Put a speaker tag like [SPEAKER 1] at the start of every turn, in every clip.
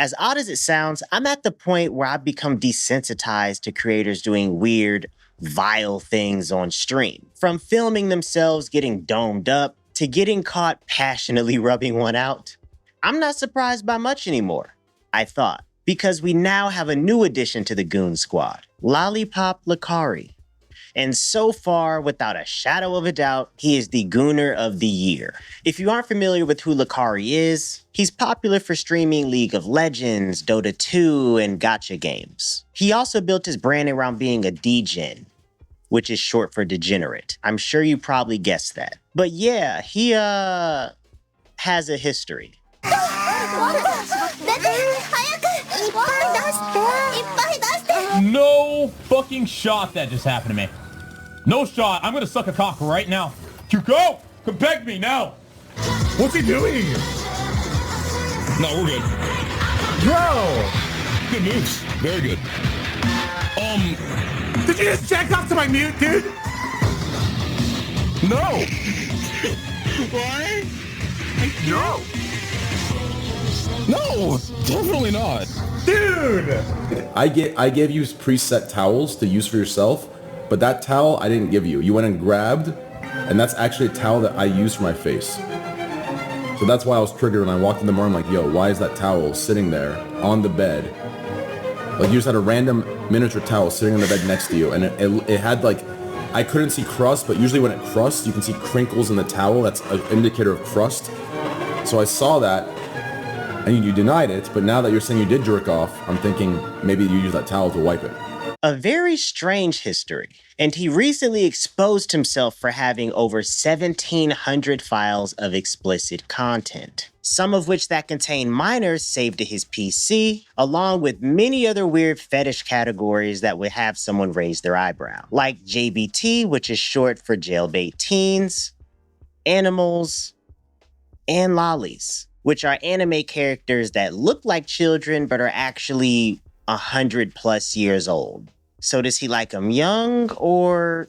[SPEAKER 1] As odd as it sounds, I'm at the point where I've become desensitized to creators doing weird, vile things on stream. From filming themselves getting domed up to getting caught passionately rubbing one out. I'm not surprised by much anymore, I thought, because we now have a new addition to the Goon Squad, Lollipop Lacari. And so far, without a shadow of a doubt, he is the Gooner of the Year. If you aren't familiar with who Lacari is, he's popular for streaming League of Legends, Dota 2, and gacha games. He also built his brand around being a degen, which is short for degenerate. I'm sure you probably guessed that. But yeah, he has a history.
[SPEAKER 2] No fucking shot that just happened to me. No shot. I'm gonna suck a cock right now. quqco, come peg me now.
[SPEAKER 3] What's he doing?
[SPEAKER 2] No, we're good.
[SPEAKER 3] Bro!
[SPEAKER 2] Good moves. Very good.
[SPEAKER 3] Did you just jack off to my mute, dude? No.
[SPEAKER 2] Why?
[SPEAKER 3] No.
[SPEAKER 2] No, definitely not.
[SPEAKER 3] Dude!
[SPEAKER 4] I gave you preset towels to use for yourself, but that towel I didn't give you. You went and grabbed, and that's actually a towel that I use for my face. So that's why I was triggered when I walked in the morning. I'm like, yo, why is that towel sitting there on the bed? Like you just had a random miniature towel sitting on the bed next to you, and it had like, I couldn't see crust, but usually when it crusts, you can see crinkles in the towel. That's an indicator of crust. So I saw that, and you denied it, but now that you're saying you did jerk off, I'm thinking maybe you used that towel to wipe it.
[SPEAKER 1] A very strange history, and he recently exposed himself for having over 1,700 files of explicit content, some of which that contain minors saved to his PC, along with many other weird fetish categories that would have someone raise their eyebrow, like JBT, which is short for jailbait teens, animals, and lollies, which are anime characters that look like children but are actually 100+ years old. So does he like them young or...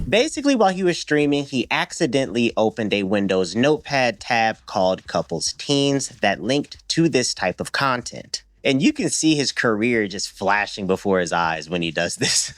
[SPEAKER 1] Basically, while he was streaming, he accidentally opened a Windows Notepad tab called Couples Teens that linked to this type of content. And you can see his career just flashing before his eyes when he does this.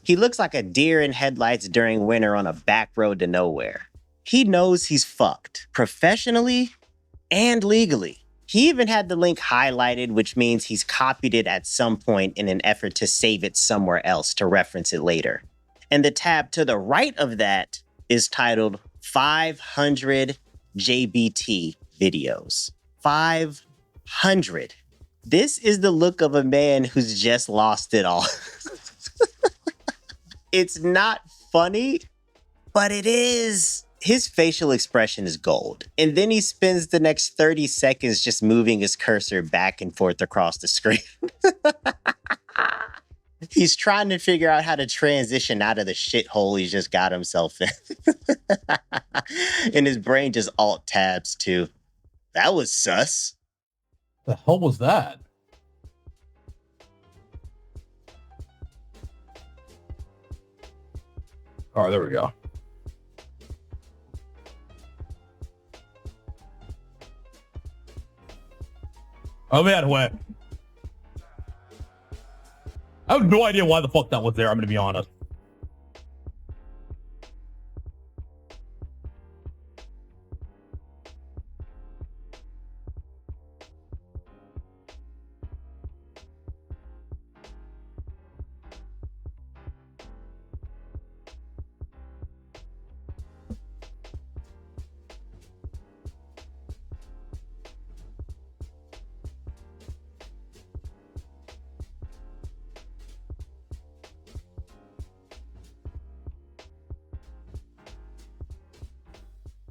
[SPEAKER 1] He looks like a deer in headlights during winter on a back road to nowhere. He knows he's fucked, professionally and legally. He even had the link highlighted, which means he's copied it at some point in an effort to save it somewhere else to reference it later. And the tab to the right of that is titled 500 JBT videos. 500. This is the look of a man who's just lost it all. It's not funny, but it is. His facial expression is gold. And then he spends the next 30 seconds just moving his cursor back and forth across the screen. He's trying to figure out how to transition out of the shithole he's just got himself in. And his brain just alt tabs too. That was sus.
[SPEAKER 2] The hell was that? All right, there we go. Oh man, what? I have no idea why the fuck that was there, I'm gonna be honest.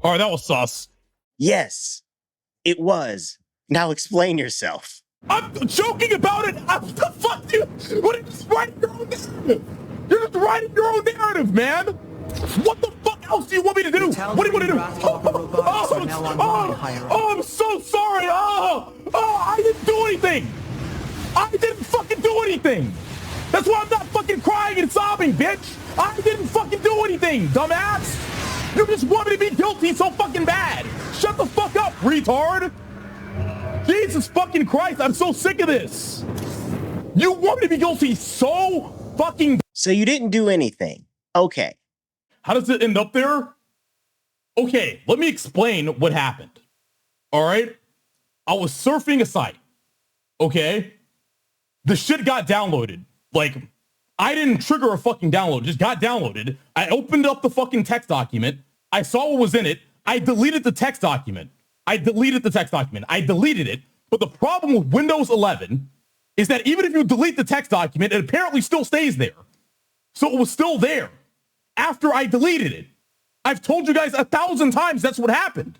[SPEAKER 2] All right, that was sus.
[SPEAKER 1] Yes, it was. Now explain yourself.
[SPEAKER 2] I'm joking about it. The fuck, dude? What are you just writing your own narrative? You're just writing your own narrative, man. What the fuck else do you want me to do? What do you want to do? Oh, I'm so sorry. I didn't do anything. I didn't fucking do anything. That's why I'm not fucking crying and sobbing, bitch. I didn't fucking do anything, dumbass. You just want me to be guilty so fucking bad. Shut the fuck up, retard. Jesus fucking Christ, I'm so sick of this. You want me to be guilty so fucking...
[SPEAKER 1] So you didn't do anything. Okay.
[SPEAKER 2] How does it end up there? Okay, let me explain what happened. All right? I was surfing a site. Okay? The shit got downloaded. Like, I didn't trigger a fucking download. It just got downloaded. I opened up the fucking text document. I saw what was in it. I deleted the text document. I deleted it. But the problem with Windows 11 is that even if you delete the text document, it apparently still stays there. So it was still there after I deleted it. I've told you guys 1,000 times that's what happened.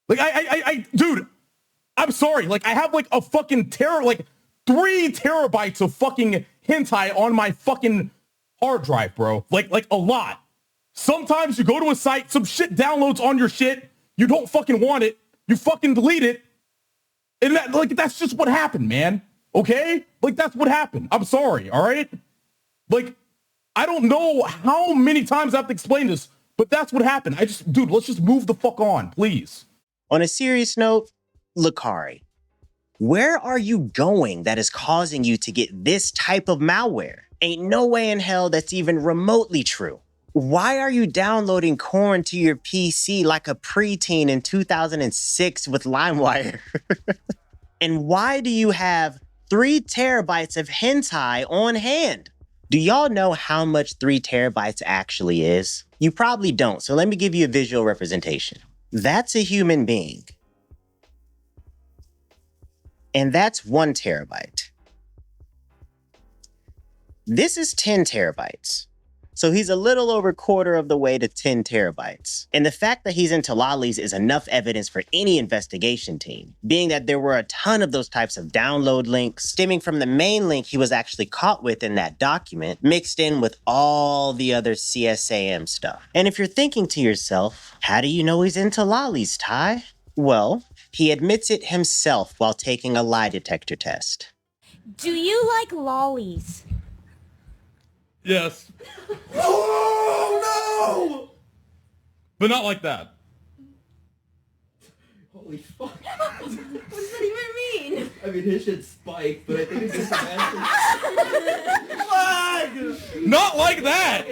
[SPEAKER 2] Like, dude, I'm sorry. Like, I have like a fucking 3 terabytes of fucking hentai on my fucking hard drive, bro. Like a lot. Sometimes you go to a site, some shit downloads on your shit. You don't fucking want it. You fucking delete it. And that's just what happened, man. Okay? Like, that's what happened. I'm sorry, all right? Like, I don't know how many times I have to explain this, but that's what happened. Dude, let's just move the fuck on, please.
[SPEAKER 1] On a serious note, Lacari, where are you going that is causing you to get this type of malware? Ain't no way in hell that's even remotely true. Why are you downloading corn to your PC like a preteen in 2006 with LimeWire? And why do you have 3 terabytes of hentai on hand? Do y'all know how much 3 terabytes actually is? You probably don't, so let me give you a visual representation. That's a human being. And that's 1 terabyte. This is 10 terabytes. So he's a little over 1/4 of the way to 10 terabytes. And the fact that he's into lollies is enough evidence for any investigation team, being that there were a ton of those types of download links stemming from the main link he was actually caught with in that document, mixed in with all the other CSAM stuff. And if you're thinking to yourself, how do you know he's into lollies, Ty? Well, he admits it himself while taking a lie detector test.
[SPEAKER 5] Do you like lollies?
[SPEAKER 2] Yes.
[SPEAKER 3] Oh no!
[SPEAKER 2] But not like that.
[SPEAKER 3] Holy fuck.
[SPEAKER 5] What does that even mean?
[SPEAKER 3] I mean, his shit's spiked, but I think it's just a Flag!
[SPEAKER 2] Not like that!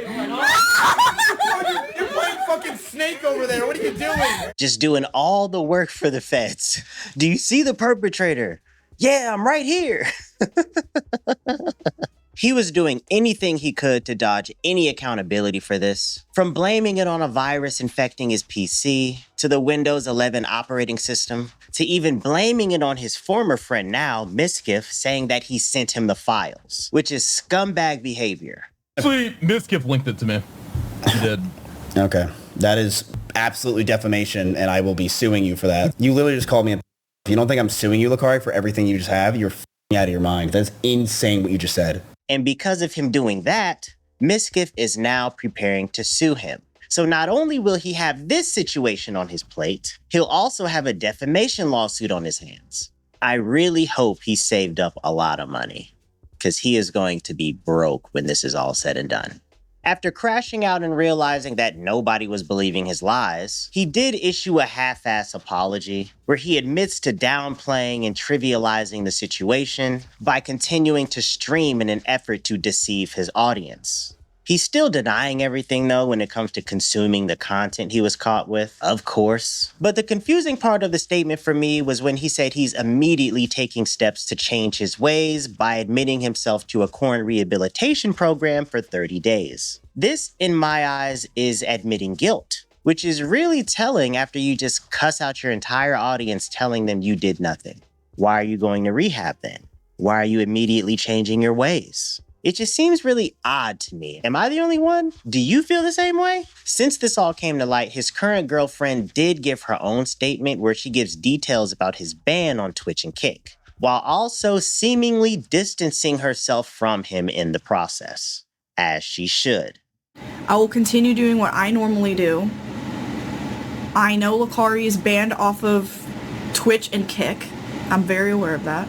[SPEAKER 3] You're playing fucking Snake over there. What are you doing?
[SPEAKER 1] Just doing all the work for the feds. Do you see the perpetrator? Yeah, I'm right here. He was doing anything he could to dodge any accountability for this, from blaming it on a virus infecting his PC, to the Windows 11 operating system, to even blaming it on his former friend now, mizkif, saying that he sent him the files, which is scumbag behavior.
[SPEAKER 2] Actually, mizkif linked it to me. He did.
[SPEAKER 6] Okay. That is absolutely defamation, and I will be suing you for that. You literally just called me a... If you don't think I'm suing you, Lacari, for everything you just have, you're out of your mind. That's insane what you just said.
[SPEAKER 1] And because of him doing that, mizkif is now preparing to sue him. So not only will he have this situation on his plate, he'll also have a defamation lawsuit on his hands. I really hope he saved up a lot of money, because he is going to be broke when this is all said and done. After crashing out and realizing that nobody was believing his lies, he did issue a half-ass apology where he admits to downplaying and trivializing the situation by continuing to stream in an effort to deceive his audience. He's still denying everything, though, when it comes to consuming the content he was caught with, of course. But the confusing part of the statement for me was when he said he's immediately taking steps to change his ways by admitting himself to a corn rehabilitation program for 30 days. This, in my eyes, is admitting guilt, which is really telling after you just cuss out your entire audience telling them you did nothing. Why are you going to rehab then? Why are you immediately changing your ways? It just seems really odd to me. Am I the only one? Do you feel the same way? Since this all came to light, his current girlfriend did give her own statement where she gives details about his ban on Twitch and Kick, while also seemingly distancing herself from him in the process, as she should.
[SPEAKER 7] I will continue doing what I normally do. I know Lacari is banned off of Twitch and Kick. I'm very aware of that.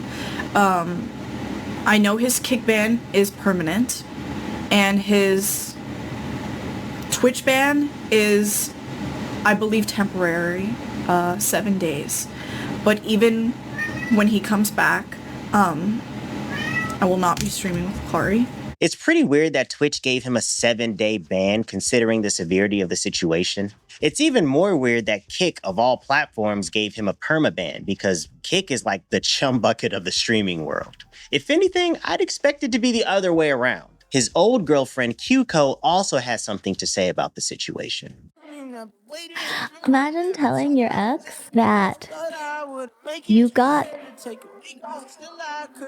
[SPEAKER 7] I know his Kick ban is permanent, and his Twitch ban is I believe temporary, 7 days. But even when he comes back, I will not be streaming with Lacari.
[SPEAKER 1] It's pretty weird that Twitch gave him a 7-day ban considering the severity of the situation. It's even more weird that Kick, of all platforms, gave him a permaban because Kick is like the chum bucket of the streaming world. If anything, I'd expect it to be the other way around. His old girlfriend quqco also has something to say about the situation.
[SPEAKER 8] Imagine telling your ex that you got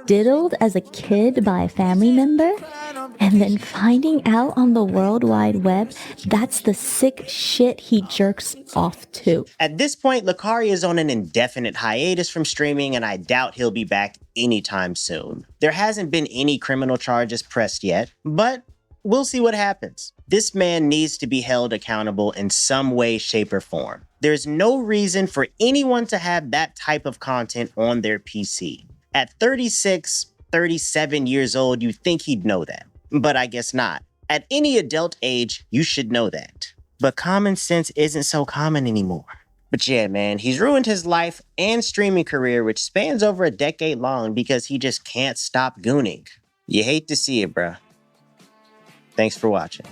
[SPEAKER 8] diddled as a kid by a family member and then finding out on the World Wide Web that's the sick shit he jerks off to.
[SPEAKER 1] At this point, Lacari is on an indefinite hiatus from streaming, and I doubt he'll be back anytime soon. There hasn't been any criminal charges pressed yet, but we'll see what happens. This man needs to be held accountable in some way, shape, or form. There's no reason for anyone to have that type of content on their PC. At 36, 37 years old, you'd think he'd know that. But I guess not. At any adult age, you should know that. But common sense isn't so common anymore. But yeah, man, he's ruined his life and streaming career, which spans over a decade long because he just can't stop gooning. You hate to see it, bruh. Thanks for watching.